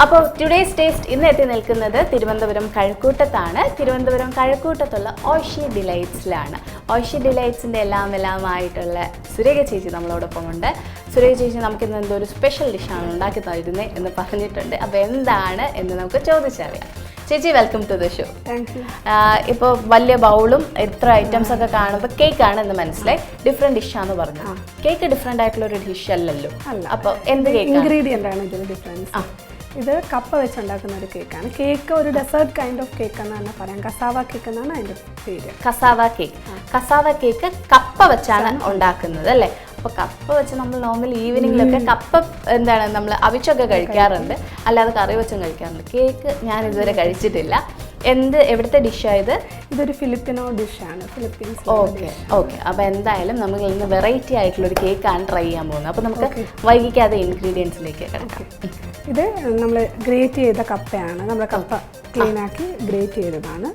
അപ്പോൾ today's taste ഇന്ന് എത്തി നിൽക്കുന്നത് തിരുവനന്തപുരം കഴക്കൂട്ടത്താണ്. തിരുവനന്തപുരം കഴക്കൂട്ടത്തുള്ള ഓഷി ഡിലൈറ്റ്സിലാണ്. ഓഷി ഡിലൈറ്റ്സിൻ്റെ എല്ലാമായിട്ടുള്ള സുരേഖ ചേച്ചി നമ്മളോടൊപ്പം ഉണ്ട്. സുരേഖ ചേച്ചി നമുക്കിന്ന് എന്തോ ഒരു സ്പെഷ്യൽ ഡിഷാണ് ഉണ്ടാക്കി തരുന്നത് എന്ന് പറഞ്ഞിട്ടുണ്ട്. അപ്പോൾ എന്താണ് എന്ന് നമുക്ക് ചോദിച്ചറിയാം. ചേച്ചി, welcome to the show. Thank you. ഇപ്പോൾ വലിയ ബൗളും എത്ര ഐറ്റംസ് ഒക്കെ കാണുമ്പോൾ കേക്കാണ് എന്ന് മനസ്സിലായി. ഡിഫറെൻറ്റ് ഡിഷാന്ന് പറഞ്ഞു. കേക്ക് ഡിഫറെൻ്റ് ആയിട്ടുള്ള ഒരു ഡിഷ് അല്ലല്ലോ. അപ്പോൾ എന്ത് കേക്ക്? ഇൻഗ്രീഡിയൻ്റ് ആണ് ഇതിൽ ഡിഫറൻസ്. ഇത് കപ്പ വെച്ചുണ്ടാക്കുന്ന ഒരു കേക്കാണ്. കേക്ക് ഒരു ഡെസേർട്ട് കൈൻഡ് ഓഫ് കേക്ക് എന്ന് തന്നെ പറയാം. കസാവ കേക്ക് എന്നാണ് അതിൻ്റെ പേര്. Cassava cake. കസാവ കേക്ക് കപ്പ വെച്ചാണ് ഉണ്ടാക്കുന്നത് അല്ലേ? അപ്പോൾ കപ്പ വെച്ച് നമ്മൾ നോർമൽ ഈവനിങ്ങിലൊക്കെ കപ്പ എന്താണ് നമ്മൾ അവിച്ചൊക്കെ കഴിക്കാറുണ്ട്, അല്ലാതെ കറി വെച്ചും കഴിക്കാറുണ്ട്. കേക്ക് ഞാൻ ഇതുവരെ കഴിച്ചിട്ടില്ല. എവിടുത്തെ ഡിഷായത്? ഇതൊരു ഫിലിപ്പിനോ ഡിഷാണ്. ഫിലിപ്പീൻസ്. ഓക്കെ. അപ്പോൾ എന്തായാലും നമുക്ക് ഇന്ന് വെറൈറ്റി ആയിട്ടുള്ള ഒരു കേക്കാണ് ട്രൈ ചെയ്യാൻ പോകുന്നത്. അപ്പോൾ നമുക്ക് വൈകിക്കാതെ ഇൻഗ്രീഡിയൻസിലേക്ക് കിടക്കാം. ഇത് നമ്മൾ ഗ്രേറ്റ് ചെയ്ത കപ്പയാണ്. നമ്മുടെ കപ്പ ക്ലീൻ ആക്കി ഗ്രേറ്റ് ചെയ്തതാണ്.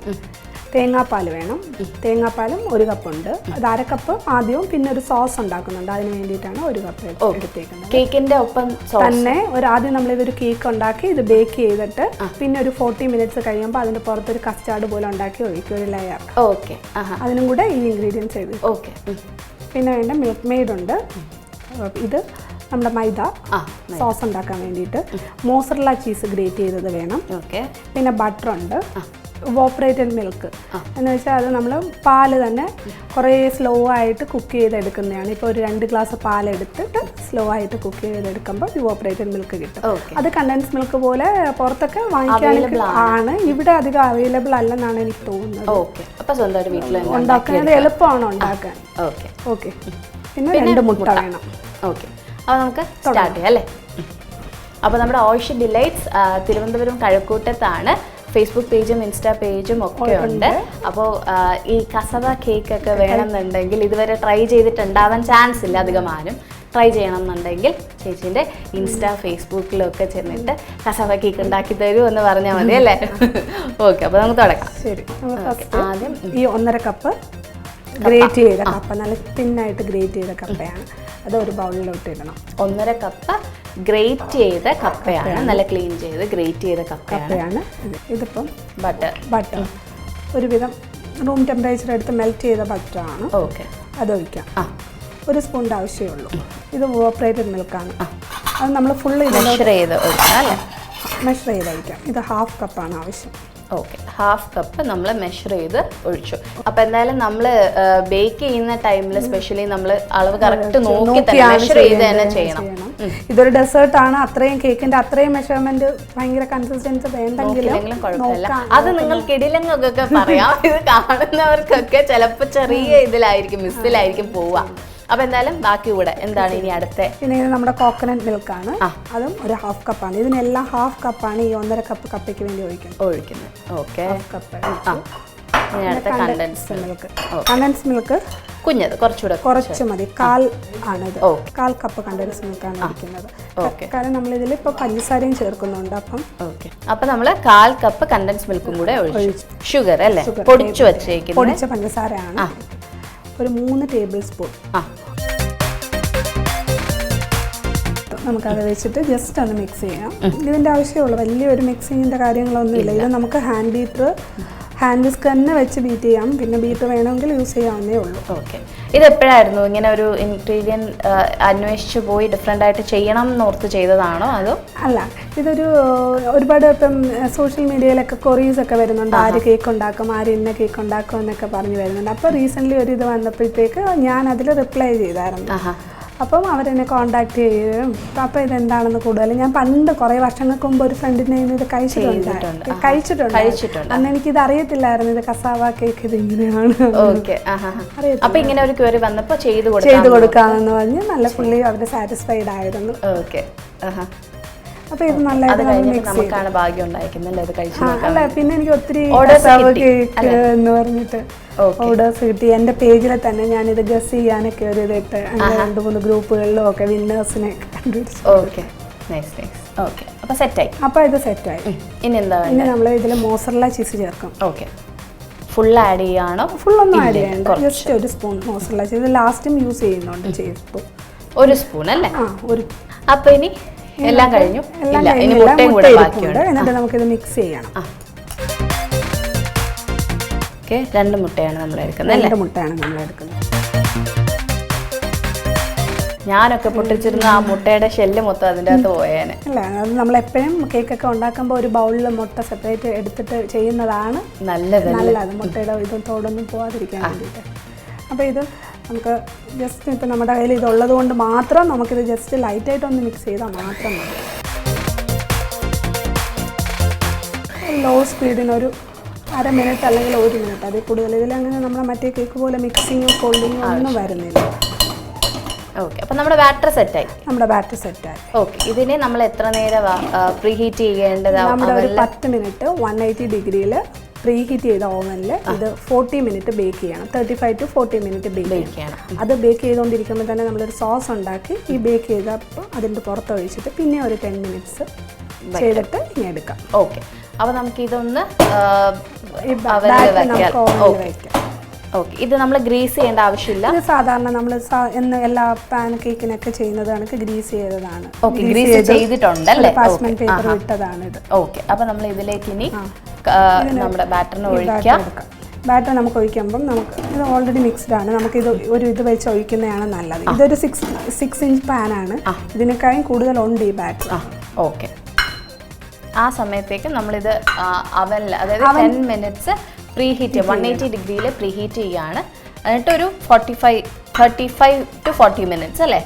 തേങ്ങാപ്പാൽ വേണം. തേങ്ങാപ്പാലും 1 കപ്പുണ്ട്. അത് 1/2 കപ്പ് ആദ്യവും പിന്നെ ഒരു സോസ് ഉണ്ടാക്കുന്നുണ്ട്. അതിന് വേണ്ടിയിട്ടാണ് 1 കപ്പ് എടുത്തേക്കുന്നത്. കേക്കിന്റെ ഒപ്പം തന്നെ ആദ്യം നമ്മളിതൊരു കേക്ക് ഉണ്ടാക്കി ഇത് ബേക്ക് ചെയ്തിട്ട് പിന്നെ ഒരു 40 മിനിറ്റ്സ് കഴിയുമ്പോൾ അതിന്റെ പുറത്തൊരു കസ്റ്റാർഡ് പോലെ ഉണ്ടാക്കി ഒഴിക്കും, ഒരു ലെയർ. ഓക്കെ. അതിനും കൂടെ ഈ ഇൻഗ്രീഡിയൻസ് ചെയ്ത്. ഓക്കെ. പിന്നെ വേണ്ട മിൽക്ക് മെയ്ഡ് ഉണ്ട്. ഇത് നമ്മുടെ മൈദ സോസ് ഉണ്ടാക്കാൻ വേണ്ടിയിട്ട്. മോസറല്ല ചീസ് ഗ്രേറ്റ് ചെയ്തത് വേണം. പിന്നെ ബട്ടർ ഉണ്ട്. ഇവോപ്പറേറ്റഡ് മിൽക്ക് എന്ന് വെച്ചാൽ അത് നമ്മൾ പാല് തന്നെ കുറേ സ്ലോ ആയിട്ട് കുക്ക് ചെയ്തെടുക്കുന്നതാണ്. ഇപ്പോൾ ഒരു 2 ഗ്ലാസ് പാലെടുത്തിട്ട് സ്ലോ ആയിട്ട് കുക്ക് ചെയ്തെടുക്കുമ്പോൾ ഇവോപ്പറേറ്റഡ് മിൽക്ക് കിട്ടും. അത് കണ്ടൻസ് മിൽക്ക് പോലെ പുറത്തൊക്കെ വാങ്ങിക്കാനൊക്കെ ആണ്. ഇവിടെ അധികം അവൈലബിൾ അല്ലെന്നാണ് എനിക്ക് തോന്നുന്നത്. ഉണ്ടാക്കുന്നത് എളുപ്പമാണ് ഉണ്ടാക്കാൻ. ഓക്കെ. പിന്നെ 2 മുട്ട വേണം. ഓക്കെ. അപ്പോൾ നമുക്ക് സ്റ്റാർട്ട് ചെയ്യാം അല്ലേ? അപ്പോൾ നമ്മുടെ ഓഷി ഡിലൈറ്റ്സ് തിരുവനന്തപുരം കഴക്കൂട്ടത്താണ്. ഫേസ്ബുക്ക് പേജും ഇൻസ്റ്റാ പേജും ഒക്കെ ഉണ്ട്. അപ്പോൾ ഈ കസവ കേക്ക് ഒക്കെ വേണമെന്നുണ്ടെങ്കിൽ ഇതുവരെ ട്രൈ ചെയ്തിട്ടുണ്ടാവാൻ ചാൻസ് ഇല്ല അധികമാനും. ട്രൈ ചെയ്യണം എന്നുണ്ടെങ്കിൽ ചേച്ചീൻ്റെ ഇൻസ്റ്റാ ഫേസ്ബുക്കിലൊക്കെ ചെന്നിട്ട് കസവ കേക്ക് ഉണ്ടാക്കി തരൂ എന്ന് പറഞ്ഞാൽ മതി അല്ലേ? ഓക്കെ. അപ്പോൾ നമുക്ക് തുടങ്ങാം. ശരി. ആദ്യം ഈ 1.5 കപ്പ് ഗ്രേറ്റ് ചെയ്ത കപ്പ, നല്ല തിന്നായിട്ട് ഗ്രേറ്റ് ചെയ്ത കപ്പയാണ്. അത് ഒരു ബൗളിലോട്ട് ഇടണം. 1.5 കപ്പ് ഗ്രേറ്റ് ചെയ്ത കപ്പയാണ്. നല്ല ക്ലീൻ ചെയ്ത് ഗ്രേറ്റ് ചെയ്ത കപ്പയാണ്. ഇതിപ്പം ബട്ടർ ഒരുവിധം റൂം ടെമ്പറേച്ചർ എടുത്ത് മെൽറ്റ് ചെയ്ത ബട്ടറാണ്. ഓക്കെ. അതൊഴിക്കാം. 1 സ്പൂണിൻ്റെ ആവശ്യമേ ഉള്ളൂ. ഇത് ഇവോപ്പറേറ്റഡ് മിൽക്കാണ്. അത് നമ്മൾ ഫുള്ള് മെഷർ ചെയ്ത് ഒഴിക്കാം അല്ലേ? മെഷർ ചെയ്ത് ഒഴിക്കാം. ഇത് 1/2 കപ്പാണ് ആവശ്യം. ഓക്കെ. 1/2 കപ്പ് നമ്മൾ മെഷർ ചെയ്ത് ഒഴിച്ചു. അപ്പോൾ എന്തായാലും നമ്മൾ ബേക്ക് ചെയ്യുന്ന ടൈമിൽ സ്പെഷ്യലി നമ്മൾ അളവ് കറക്റ്റ് നോക്കി തന്നെ മെഷർ ചെയ്ത് തന്നെ ചെയ്യണം. ഇതൊരു ഡെസേർട്ടാണ്. അത്രയും കേക്കിന്റെ അത്രയും മെഷർമെന്റ് ഭയങ്കര കൺസിസ്റ്റൻസി വേണ്ടെങ്കിലും കുഴപ്പമില്ല. അത് നിങ്ങൾ കിടിലങ്ങൊക്കെ പറയാം. ഇത് കാണുന്നവർക്കൊക്കെ ചിലപ്പോൾ ചെറിയ ഇതിലായിരിക്കും, മിസ്സിലായിരിക്കും പോവുക. അപ്പോൾ എന്തായാലും ബാക്കി കൂടെ എന്താണ് ഇനി അടുത്ത? പിന്നെ ഇത് നമ്മുടെ കോക്കനട്ട് മിൽക്കാണ്. അതും ഒരു 1/2 കപ്പാണ്. ഇതിനെല്ലാം 1/2 കപ്പാണ് ഈ 1.5 കപ്പ് കപ്പയ്ക്ക് വേണ്ടി ഒഴിക്കുന്നത്. Okay. 1/2 cup. Condensed milk. Condensed milk കുഞ്ഞത് കുറച്ച് മതി. 1/4 ആണിത്. 1/4 കപ്പ് കണ്ടൻസ് മിൽക്കാണ് ഒഴിക്കുന്നത്. കാരണം നമ്മളിതിൽ ഇപ്പോൾ പഞ്ചസാരയും ചേർക്കുന്നുണ്ട്. അപ്പം നമ്മൾ 1/4 കപ്പ് കണ്ടൻസ് മിൽക്കും കൂടെ ഒഴിച്ചു. ഷുഗർ അല്ലേ? പൊടിച്ച പഞ്ചസാരയാണ്. ഒരു 3 ടേബിൾ സ്പൂൺ. നമുക്കത് വെച്ചിട്ട് ജസ്റ്റ് ഒന്ന് മിക്സ് ചെയ്യാം. ഇതിൻ്റെ ആവശ്യമുള്ളൂ. വലിയൊരു മിക്സിങ്ങിൻ്റെ കാര്യങ്ങളൊന്നുമില്ല. ഇത് നമുക്ക് ഹാൻഡ് വിസ്ക് തന്നെ വെച്ച് ബീറ്റ് ചെയ്യാം. പിന്നെ ബീറ്റർ വേണമെങ്കിൽ യൂസ് ചെയ്യാവുന്നേ ഉള്ളൂ. ഓക്കെ. ഇത് എപ്പോഴായിരുന്നു ഇങ്ങനെ ഒരു ഇൻഗ്രീഡിയൻറ്റ് അന്വേഷിച്ച് പോയി ഡിഫറെൻ്റ് ആയിട്ട് ചെയ്യണം എന്നോർത്ത് ചെയ്തതാണോ അതോ? അല്ല, ഇതൊരു ഒരുപാട് ഇപ്പം സോഷ്യൽ മീഡിയയിലൊക്കെ കൊറീസൊക്കെ വരുന്നുണ്ട്. ആര് കേക്ക് ഉണ്ടാക്കും, ആര് ഇന്ന കേക്ക് ഉണ്ടാക്കും എന്നൊക്കെ പറഞ്ഞ് വരുന്നുണ്ട്. അപ്പോൾ റീസെൻ്റ്ലി ഒരു ഇത് വന്നപ്പോഴത്തേക്ക് ഞാൻ അതിൽ റിപ്ലൈ ചെയ്തായിരുന്നു. അപ്പം അവരെന്നെ കോണ്ടാക്ട് ചെയ്യും. അപ്പോൾ ഇതെന്താണെന്ന് കൂടുതൽ ഞാൻ പണ്ട് കുറേ വർഷങ്ങൾക്ക് മുമ്പ് ഒരു ഫ്രണ്ടിൻ്റെ ഇത് കഴിച്ചിട്ടുണ്ട്. അന്ന് എനിക്കിത് അറിയത്തില്ലായിരുന്നു. ഇത് കസാവ കേക്ക് ഇത് ഇങ്ങനെയാണ്. അപ്പോൾ ഇങ്ങനെ ഒരു ക്വറി വന്നപ്പോൾ ചെയ്ത് കൊടുക്കാമെന്ന് പറഞ്ഞ് നല്ല ഫുള്ളി അവർ സാറ്റിസ്ഫൈഡ് ആയിരുന്നു. അപ്പോൾ ഇത് നമുക്കാണ് ഭാഗ്യം ഉണ്ടായിരിക്കുന്നത്. അല്ല, പിന്നെ എനിക്ക് ഒത്തിരി കേക്ക് എന്ന് പറഞ്ഞിട്ട് ഓർഡേഴ്സ് കിട്ടി. എൻ്റെ പേജിൽ തന്നെ ഞാനിത് ഗസ് ചെയ്യാനൊക്കെ ഒരു ഇതിട്ട് 2-3 ഗ്രൂപ്പുകളിലും ഒക്കെ വിന്നേഴ്സിനെ കണ്ടുപിടിച്ചു. അപ്പോൾ ഇത് സെറ്റായി. ഇനി നമ്മൾ ഇതിൽ മോസറല്ല ചീസ് ചേർക്കും. ഫുൾ ആഡ് ചെയ്യാണോ? ഫുള്ളൊന്നും ആഡ് ചെയ്യണ്ട. ജസ്റ്റ് 1 സ്പൂൺ മോസറല്ല ചീസ് ലാസ്റ്റും യൂസ് ചെയ്യുന്നുണ്ട്. 1 സ്പൂൺ അല്ലേ? അപ്പോൾ ഇനി എല്ലാം കഴിഞ്ഞു. എല്ലാം ഇനി കഴിഞ്ഞില്ല, മുട്ടയും മുട്ട കൂടെ ഇരിപ്പുണ്ട്. ബാക്കിയുണ്ട്. എന്നിട്ട് നമുക്കിത് മിക്സ് ചെയ്യണം. ഓക്കെ, 2 മുട്ടയാണ് നമ്മൾ എടുക്കുന്നത് അല്ലേ? 2 മുട്ടയാണ് നമ്മൾ എടുക്കുന്നത്. ഞാനൊക്കെ പൊട്ടിച്ചിരുന്ന ആ മുട്ടയുടെ ഷെല്ല് മൊത്തം അതിൻ്റെ അകത്ത് പോയേനെ. അല്ല, അത് നമ്മളെപ്പോഴും കേക്കൊക്കെ ഉണ്ടാക്കുമ്പോൾ ഒരു ബൗളിൽ മുട്ട സെപ്പറേറ്റ് എടുത്തിട്ട് ചെയ്യുന്നതാണ് നല്ലത്. മുട്ടയുടെ ഇതും തോടൊന്നും പോകാതിരിക്കാൻ വേണ്ടിയിട്ട്. അപ്പോൾ ഇത് നമുക്ക് ജസ്റ്റ് ഇപ്പം നമ്മുടെ കയ്യിൽ ഇതുള്ളത് കൊണ്ട് മാത്രം നമുക്കിത് ജസ്റ്റ് ലൈറ്റായിട്ടൊന്ന് മിക്സ് ചെയ്താൽ മാത്രം മതി. ലോ സ്പീഡിനൊരു 1/2 മിനിറ്റ് അല്ലെങ്കിൽ 1 മിനിറ്റ്, അതിൽ കൂടുതൽ. ഇതിലങ്ങനെ നമ്മുടെ മറ്റേ കേക്ക് പോലെ മിക്സിങ്ങും ഫോൾഡിങ്ങും ഒന്നും വരുന്നില്ല. ഓക്കെ, അപ്പോൾ നമ്മുടെ ബാറ്റർ സെറ്റായി. ഓക്കെ, ഇതിനെ നമ്മൾ എത്ര നേരം പ്രീ ഹീറ്റ് ചെയ്യേണ്ടതാണ്? നമ്മുടെ ഒരു 10 മിനിറ്റ് 180 ഡിഗ്രിയിൽ പ്രീ ഹീറ്റ് ചെയ്ത ഓവനിൽ ഇത് 40 മിനിറ്റ് ബേക്ക് ചെയ്യണം. 35 to 40 മിനിറ്റ് ബേക്ക് ചെയ്യണം. അത് ബേക്ക് ചെയ്തുകൊണ്ടിരിക്കുമ്പോൾ തന്നെ നമ്മളൊരു സോസ് ഉണ്ടാക്കി ഈ ബേക്ക് ചെയ്തപ്പോൾ അതിൻ്റെ പുറത്തൊഴിച്ചിട്ട് പിന്നെ ഒരു 10 മിനിറ്റ്സ് ചെയ്തിട്ട് ഇനി എടുക്കാം. ഓക്കെ, അപ്പോൾ നമുക്ക് ഇതൊന്ന് വയ്ക്കാം. ഓക്കെ, ഇത് നമ്മൾ ഗ്രീസ് ചെയ്യേണ്ട ആവശ്യമില്ല. ഇത് സാധാരണ നമ്മൾ എല്ലാ പാൻ കേക്കിനൊക്കെ ചെയ്യുന്നത് കണക്ക് ഗ്രീസ് ചെയ്തതാണ്. ഓക്കെ, ഗ്രീസ് ചെയ്തിട്ടുണ്ടല്ലേ? പാസ്മെന്റ് പേപ്പർ ഇട്ടതാണ് ഇത്. ഓക്കെ, അപ്പോൾ നമ്മൾ ഇതിലേക്ക് ഇനി നമ്മുടെ ബാറ്ററിന് ഒഴിക്കാം. ബാറ്റർ നമുക്ക് ഒഴിക്കുമ്പം നമുക്ക് ഇത് ഓൾറെഡി മിക്സ്ഡ് ആണ്. നമുക്കിത് ഇത് വെച്ച് ഒഴിക്കുന്നതാണ് നല്ലത്. ഇതൊരു 6 ഇഞ്ച് പാനാണ്. ഇതിനേക്കാളും കൂടുതലുണ്ട് ഈ ബാറ്റർ. ഓക്കെ, ആ സമയത്തേക്ക് നമ്മളിത് അവനിൽ, അതായത് 10 മിനിറ്റ്സ് പ്രീ ഹീറ്റ് 180 ഡിഗ്രിയിൽ പ്രീ ഹീറ്റ് ചെയ്യാണ്. എന്നിട്ട് ഒരു 35 to 40 മിനിറ്റ്സ് അല്ലേ?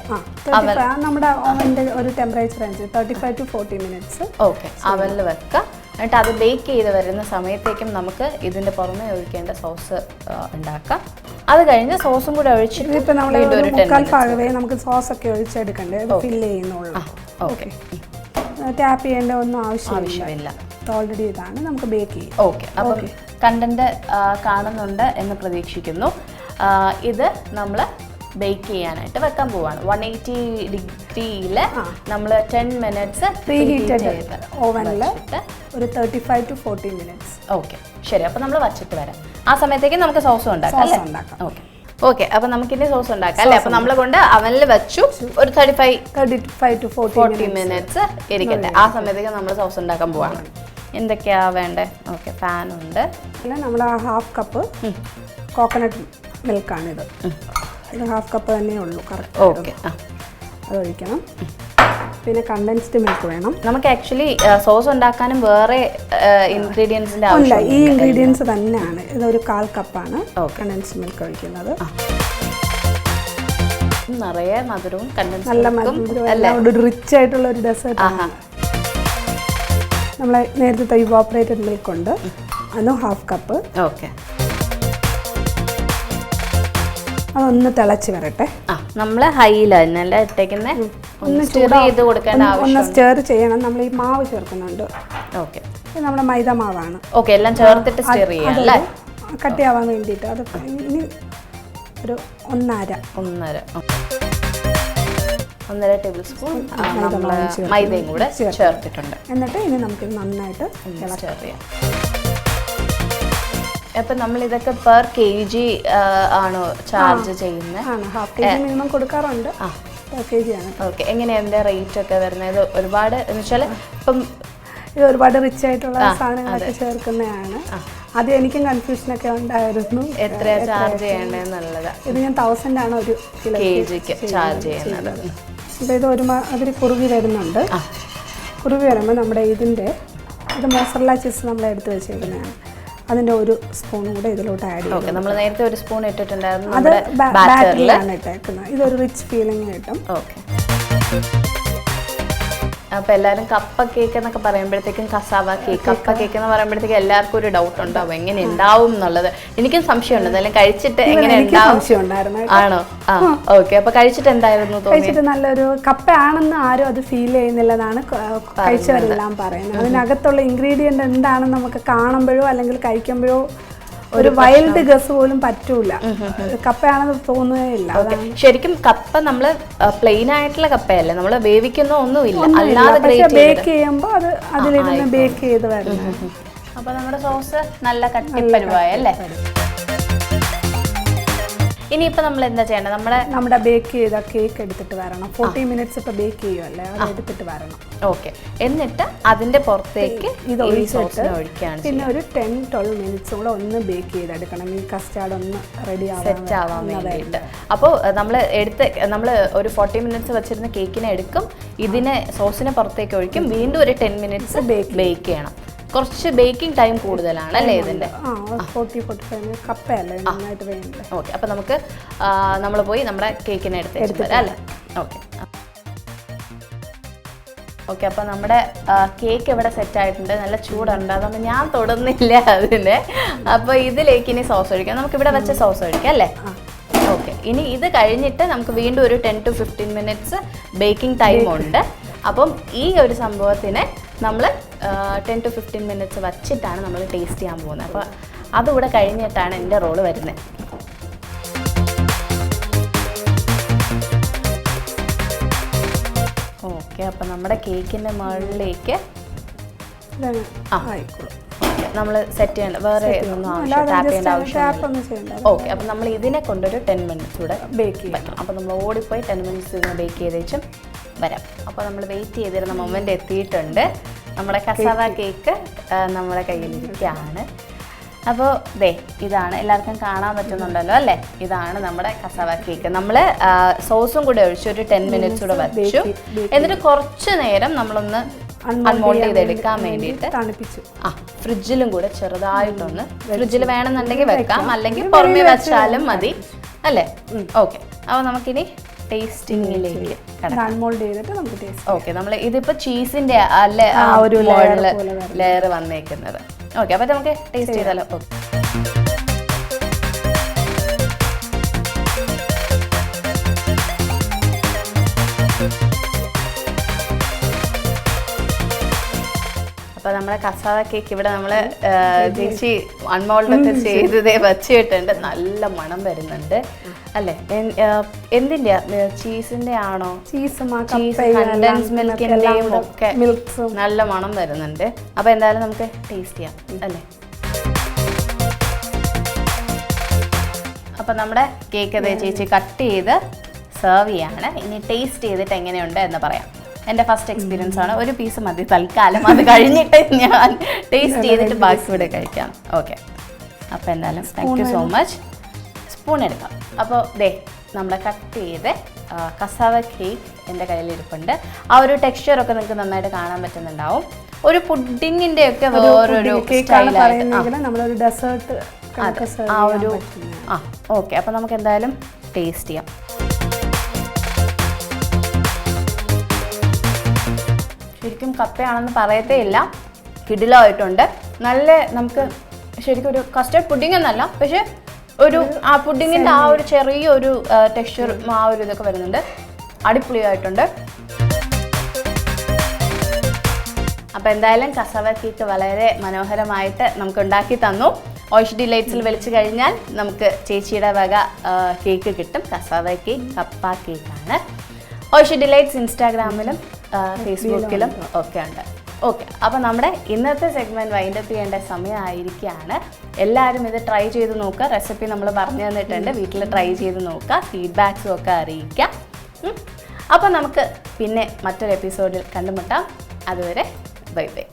നമ്മുടെ ഓവൻ്റെ ഒരു ടെമ്പറേച്ചർ അനുസരിച്ച് 35 to 40 മിനിറ്റ്സ്. ഓക്കെ, അവനിൽ വെക്കുക. എന്നിട്ട് അത് ബേക്ക് ചെയ്ത് വരുന്ന സമയത്തേക്കും നമുക്ക് ഇതിൻ്റെ പുറമെ ഒഴിക്കേണ്ട സോസ് ഉണ്ടാക്കാം. അത് കഴിഞ്ഞ് സോസും കൂടെ ഒഴിച്ചിട്ട് ഇപ്പം നമ്മൾ 3/4 ഭാഗമേ നമുക്ക് സോസൊക്കെ ഒഴിച്ചെടുക്കണ്ടേ, ഫില്ല് ചെയ്യുന്നുള്ളൂ. ഓക്കെ, ടാപ്പ് ചെയ്യേണ്ട ഒന്നും ആവശ്യമില്ല. ഓൾറെഡി ഇതാണ്, നമുക്ക് ബേക്ക് ചെയ്യാം. ഓക്കെ, അപ്പം കണ്ടന്റ് കാണുന്നുണ്ട് എന്ന് പ്രതീക്ഷിക്കുന്നു. ഇത് നമ്മൾ ബേക്ക് ചെയ്യാനായിട്ട് വെക്കാൻ പോവാണ്. 180 ഡിഗ്രിയിൽ നമ്മൾ 10 മിനിറ്റ്സ് പ്രീ ഹീറ്റഡ് ഓവനിൽ ഒരു 35 to 40 മിനിറ്റ്സ്. ഓക്കെ, ശരി. അപ്പോൾ നമ്മൾ വച്ചിട്ട് വരാം. ആ സമയത്തേക്ക് നമുക്ക് സോസ് ഉണ്ടാക്കാം. ഓക്കെ, അപ്പോൾ നമുക്കിനി സോസ് ഉണ്ടാക്കാം അല്ലേ? അപ്പോൾ നമ്മൾ കൊണ്ട് അവനിൽ വെച്ചു ഒരു 35 to 40 മിനിറ്റ്സ് ഇരിക്കട്ടെ. ആ സമയത്തേക്ക് നമ്മൾ സോസ് ഉണ്ടാക്കാൻ പോവാണ്. എന്തൊക്കെയാ വേണ്ടേ? ഓക്കെ, പാൻ ഉണ്ട്. അല്ല, നമ്മുടെ 1/2 കപ്പ് കോക്കനട്ട് മിൽക്കാണിത്. ഇത് 1/2 കപ്പ് തന്നെ ഉള്ളൂ കറക്റ്റ്. ഓക്കെ, അത് ഒഴിക്കണം. പിന്നെ കണ്ടൻസ്ഡ് മിൽക്ക് വേണം. നമുക്ക് ആക്ച്വലി സോസ് ഉണ്ടാക്കാനും വേറെ ഇൻഗ്രീഡിയൻസിൻ്റെ ആവശ്യമില്ല. ഈ ഇൻഗ്രീഡിയൻസ് തന്നെയാണ്. ഇതൊരു 1/4 കപ്പാണ് കണ്ടൻസ്ഡ് മിൽക്ക് ഒഴിക്കുന്നത്. നിറയെ മധുരവും നല്ല മധുരവും റിച്ച് ആയിട്ടുള്ള ഒരു ഡെസേർട്ട് ആണ്. നമ്മളെ നേരത്തെ ഇവാപ്പറേറ്റഡ് മിൽക്ക് ഉണ്ട്, അതും 1/2 കപ്പ്. ഓക്കെ, അതൊന്ന് തിളച്ച് വരട്ടെ. നമ്മൾ ഹൈയിലല്ല ഇട്ടേക്കുന്നത്, ഒന്ന് സ്റ്റെയർ ചെയ്യണം. നമ്മൾ ഈ മാവ് ചേർക്കുന്നുണ്ട്. ഓക്കെ, ഇത് നമ്മുടെ മൈദ മാവാണ്. ഓക്കെ, എല്ലാം ചേർത്തിട്ട് സ്റ്റെയർ ചെയ്യാം അല്ലേ? കട്ടിയാവാൻ വേണ്ടിയിട്ട്. അത് ഇനി ഒരു 1.5 ടേബിൾ സ്പൂൺ മൈദയും കൂടെ ചേർത്തിട്ടുണ്ട്. എന്നിട്ട് ഇനി നമുക്ക് നന്നായിട്ട് സ്റ്റെയർ ചെയ്യാം. അപ്പം നമ്മൾ ഇതൊക്കെ പെർ kg ആണോ ചാർജ് ചെയ്യുന്നത്? 1/2 kg മിനിമം കൊടുക്കാറുണ്ട്. kg ആണ്. ഓക്കെ, എങ്ങനെയാണ് എൻ്റെ റേറ്റ് ഒക്കെ വരുന്നത്? ഒരുപാട് എന്ന് വെച്ചാൽ ഇപ്പം ഇത് ഒരുപാട് റിച്ച് ആയിട്ടുള്ള സാധനങ്ങളൊക്കെ ചേർക്കുന്നതാണ്. ആദ്യം എനിക്കും കൺഫ്യൂഷനൊക്കെ ഉണ്ടായിരുന്നു, എത്രയാണ് ചാർജ് ചെയ്യേണ്ടതെന്നുള്ളത്. ഇത് ഞാൻ 1000 ആണ് ഒരു kgക്ക് ചാർജ് ചെയ്യുന്നത്. അപ്പോൾ ഇത് അതിൽ കുറുകി വരുന്നുണ്ട്. കുറുകി വരുമ്പോൾ നമ്മുടെ ഇത് മോസറല്ല ചീസ് നമ്മൾ എടുത്ത് വെച്ചിരിക്കുന്നതാണ്. അതിൻ്റെ ഒരു സ്പൂൺ കൂടെ ഇതിലോട്ട് ആഡ് ചെയ്യും. ഓക്കെ, നമ്മൾ നേരത്തെ ഒരു സ്പൂൺ ഇട്ടിട്ടുണ്ടായിരുന്നു. അത് ബാറ്ററിലാണ് ഇട്ടേക്കുന്നത്. ഇതൊരു റിച്ച് ഫീലിംഗ് കിട്ടും. ഓക്കെ, അപ്പോൾ എല്ലാവരും കപ്പ കേക്ക് എന്നൊക്കെ പറയുമ്പോഴത്തേക്കും കസാവ കേക്ക്, കപ്പ കേക്ക് എന്ന് പറയുമ്പോഴത്തേക്കും എല്ലാവർക്കും ഒരു ഡൗട്ട് ഉണ്ടാവും എങ്ങനെ ഉണ്ടാവും എന്നുള്ളത്. എനിക്കും സംശയമുണ്ട്. അതെല്ലാം കഴിച്ചിട്ട് എങ്ങനെ ഉണ്ടാവും ആണോ? ഓക്കെ, അപ്പോൾ കഴിച്ചിട്ട് എന്തായിരുന്നു തോന്നി? കഴിച്ചിട്ട് നല്ലൊരു കപ്പയാണെന്ന് ആരും അത് ഫീൽ ചെയ്യുന്നില്ലെന്നാണ് കഴിച്ചവരെല്ലാം പറയുന്നത്. അതിനകത്തുള്ള ഇൻഗ്രീഡിയൻ്റ് എന്താണെന്ന് നമുക്ക് കാണുമ്പോഴോ അല്ലെങ്കിൽ കഴിക്കുമ്പോഴോ ഒരു വൈൽഡ് ഗസ് പോലും പറ്റൂല. കപ്പയാണെന്ന് തോന്നുകയില്ല. ശരിക്കും കപ്പ നമ്മള് പ്ലെയിൻ ആയിട്ടുള്ള കപ്പയല്ലേ, നമ്മള് വേവിക്കുന്ന ഒന്നുമില്ല, അല്ലാതെ ബേക്ക് ചെയ്യുമ്പോൾ അത് അതിലിരുന്ന് ബേക്ക് ചെയ്ത് വരുന്നത്. അപ്പൊ നമ്മുടെ സോസ് നല്ല കട്ടിപ്പരുവായ അല്ലേ? ഇനിയിപ്പോൾ നമ്മൾ എന്താ ചെയ്യേണ്ടത്? നമ്മുടെ ബേക്ക് ചെയ്ത കേക്ക് എടുത്തിട്ട് വരണം. 40 മിനിറ്റ്സ് ഇപ്പോൾ ബേക്ക് ചെയ്യുമല്ലേ, അത് എടുത്തിട്ട് വരണം. ഓക്കെ, എന്നിട്ട് അതിൻ്റെ പുറത്തേക്ക് ഇത് ഒഴിച്ചിട്ട് ഒഴിക്കുകയാണ്. പിന്നെ ഒരു 10-12 മിനിറ്റ്സ് കൂടെ ഒന്ന് ബേക്ക് ചെയ്തെടുക്കണം, ഈ കസ്റ്റാർഡ് ഒന്ന് റെഡി സെറ്റ് ആവാൻ വേണ്ടിയിട്ട്. അപ്പോൾ നമ്മൾ ഒരു 40 മിനിറ്റ്സ് വെച്ചിരുന്ന കേക്കിനെ എടുക്കും, ഇതിനെ സോസിനെ പുറത്തേക്ക് ഒഴിക്കും, വീണ്ടും ഒരു 10 മിനിറ്റ്സ് ബേക്ക് ചെയ്യണം. കുറച്ച് ബേക്കിംഗ് ടൈം കൂടുതലാണ് അല്ലേ ഇതിൻ്റെ? ഓക്കെ, അപ്പോൾ നമ്മൾ പോയി നമ്മുടെ കേക്കിനെ എടുത്ത് വരാം അല്ലേ? ഓക്കെ ഓക്കെ, അപ്പോൾ നമ്മുടെ കേക്ക് ഇവിടെ സെറ്റ് ആയിട്ടുണ്ട്. നല്ല ചൂടുണ്ട്, അതുകൊണ്ട് ഞാൻ തൊടുന്നില്ല അതിനെ. അപ്പോൾ ഇതിലേക്ക് ഇനി സോസ് ഒഴിക്കാം. നമുക്ക് ഇവിടെ വെച്ച സോസ് ഒഴിക്കാം അല്ലേ? ഓക്കെ, ഇനി ഇത് കഴിഞ്ഞിട്ട് നമുക്ക് വീണ്ടും ഒരു 10 to 15 മിനിറ്റ്സ് ബേക്കിംഗ് ടൈം ഉണ്ട്. അപ്പം ഈ ഒരു സംഭവത്തിനെ നമ്മൾ 10 to 15 മിനിറ്റ്സ് വച്ചിട്ടാണ് നമ്മൾ ടേസ്റ്റ് ചെയ്യാൻ പോകുന്നത്. അപ്പോൾ അതുകൂടെ കഴിഞ്ഞിട്ടാണ് എൻ്റെ റോള് വരുന്നത്. ഓക്കെ, അപ്പം നമ്മുടെ കേക്കിൻ്റെ മുകളിലേക്ക് നമ്മൾ സെറ്റ് ചെയ്യേണ്ട വേറെ ഒന്നും ടാപ്പ് ചെയ്യേണ്ട ആവശ്യമില്ല. ഓക്കെ, അപ്പം നമ്മൾ ഇതിനെ കൊണ്ടൊരു 10 മിനിറ്റ്സ് കൂടെ ബേക്ക് ചെയ്യണം. അപ്പോൾ നമ്മൾ ഓടിപ്പോയി 10 മിനിറ്റ്സ് ഇതിനെ ബേക്ക് ചെയ്തേച്ചും വരാം. അപ്പോൾ നമ്മൾ വെയിറ്റ് ചെയ്തിരുന്ന മൊമെൻ്റ് എത്തിയിട്ടുണ്ട്. നമ്മുടെ കസാവ കേക്ക് നമ്മുടെ കയ്യിലിരിക്കുകയാണ്. അപ്പോൾ ഇതാണ്, എല്ലാവർക്കും കാണാൻ പറ്റുന്നുണ്ടല്ലോ അല്ലേ? ഇതാണ് നമ്മുടെ കസാവ കേക്ക്. നമ്മൾ സോസും കൂടെ ഒഴിച്ച് ഒരു 10 മിനിറ്റ്സ് കൂടെ വെച്ചു. എന്നിട്ട് കുറച്ച് നേരം നമ്മളൊന്ന് അൺമോൾഡ് ചെയ്തെടുക്കാൻ വേണ്ടിയിട്ട് ഫ്രിഡ്ജിലും കൂടെ ചെറുതായിട്ടൊന്ന്, ഫ്രിഡ്ജിൽ വേണമെന്നുണ്ടെങ്കിൽ വെക്കാം, അല്ലെങ്കിൽ പുറമേ വെച്ചാലും മതി അല്ലേ? ഓക്കെ, അപ്പോൾ നമുക്കിനി ടേസ്റ്റിംഗിലേക്ക് ഓക്കെ. നമ്മൾ ഇതിപ്പോൾ ചീസിൻ്റെ അല്ലേ ആ ഒരു ലെയർ വന്നേക്കുന്നത്. ഓക്കെ, അപ്പോൾ നമുക്ക് ടേസ്റ്റ് ചെയ്താലോ? ഓക്കെ, അപ്പോൾ നമ്മുടെ കസാവ കേക്ക് ഇവിടെ നമ്മൾ ചേച്ചി അൺമോൾഡൊക്കെ ചെയ്തതേ വച്ചിട്ടുണ്ട്. നല്ല മണം വരുന്നുണ്ട് അല്ലേ? എന്തിൻ്റെയാ? ചീസിൻ്റെ ആണോ? ചീസ് കണ്ടൻസ് മിൽക്കിൻ്റെയും ഒക്കെ നല്ല മണം വരുന്നുണ്ട്. അപ്പോൾ എന്തായാലും നമുക്ക് ടേസ്റ്റ് ചെയ്യാം അല്ലേ? അപ്പോൾ നമ്മുടെ കേക്ക് ചേച്ചി കട്ട് ചെയ്ത് സെർവ് ചെയ്യാണ്. ഇനി ടേസ്റ്റ് ചെയ്തിട്ട് എങ്ങനെയുണ്ട് എന്ന് പറയാം. എൻ്റെ ഫസ്റ്റ് എക്സ്പീരിയൻസ് ആണ്. ഒരു പീസ് മതി തൽക്കാലം, അത് കഴിഞ്ഞിട്ട് ഞാൻ ടേസ്റ്റ് ചെയ്തിട്ട് ബാക്കി കൂടെ കഴിക്കാം. ഓക്കെ, അപ്പോൾ എന്തായാലും thank you so much. Spoon എടുക്കാം. അപ്പോൾ നമ്മുടെ കട്ട് ചെയ്ത് കസാവ കേക്ക് എൻ്റെ കയ്യിലിരിപ്പുണ്ട്. ആ ഒരു ടെക്സ്ചറൊക്കെ നിങ്ങൾക്ക് നന്നായിട്ട് കാണാൻ പറ്റുന്നുണ്ടാവും. ഒരു പുഡിങ്ങിൻ്റെ ഒക്കെ വേറൊരു ഓക്കെ, അപ്പോൾ നമുക്ക് എന്തായാലും ടേസ്റ്റ് ചെയ്യാം. ശരിക്കും കപ്പയാണെന്ന് പറയത്തേ ഇല്ല, കിടിലമായിട്ടുണ്ട്. നല്ല നമുക്ക് ശരിക്കും ഒരു കസ്റ്റർഡ് പുഡിംഗ് എന്നല്ല, പക്ഷെ ഒരു ആ പുഡിങ്ങിൻ്റെ ആ ഒരു ചെറിയൊരു ടെക്സ്ചർ ആ ഒരു ഇതൊക്കെ വരുന്നുണ്ട്. അടിപൊളിയായിട്ടുണ്ട്. അപ്പോൾ എന്തായാലും കസാവ കേക്ക് വളരെ മനോഹരമായിട്ട് നമുക്ക് ഉണ്ടാക്കി തന്നു. ഓയിഷ് ഡിലൈറ്റ്സിൽ വിളിച്ചു കഴിഞ്ഞാൽ നമുക്ക് ചേച്ചിയുടെ വക കേക്ക് കിട്ടും. കസാവ കേക്ക് കപ്പ കേക്കാണ്. ഓയിഷ് ഡിലൈറ്റ്സ് ഇൻസ്റ്റാഗ്രാമിലും ഫേസ്ബുക്കിലും ഒക്കെ ഉണ്ട്. ഓക്കെ, അപ്പോൾ നമ്മുടെ ഇന്നത്തെ സെഗ്മെൻറ്റ് വൈൻഡപ്പ് ചെയ്യേണ്ട സമയമായിരിക്കുകയാണ്. എല്ലാവരും ഇത് ട്രൈ ചെയ്ത് നോക്കുക. റെസിപ്പി നമ്മൾ പറഞ്ഞു തന്നിട്ടുണ്ട്, വീട്ടിൽ ട്രൈ ചെയ്ത് നോക്കുക, ഫീഡ്ബാക്സും ഒക്കെ അറിയിക്കാം. അപ്പോൾ നമുക്ക് പിന്നെ മറ്റൊരു എപ്പിസോഡിൽ കണ്ടുമുട്ടാം. അതുവരെ ബൈ ബൈ.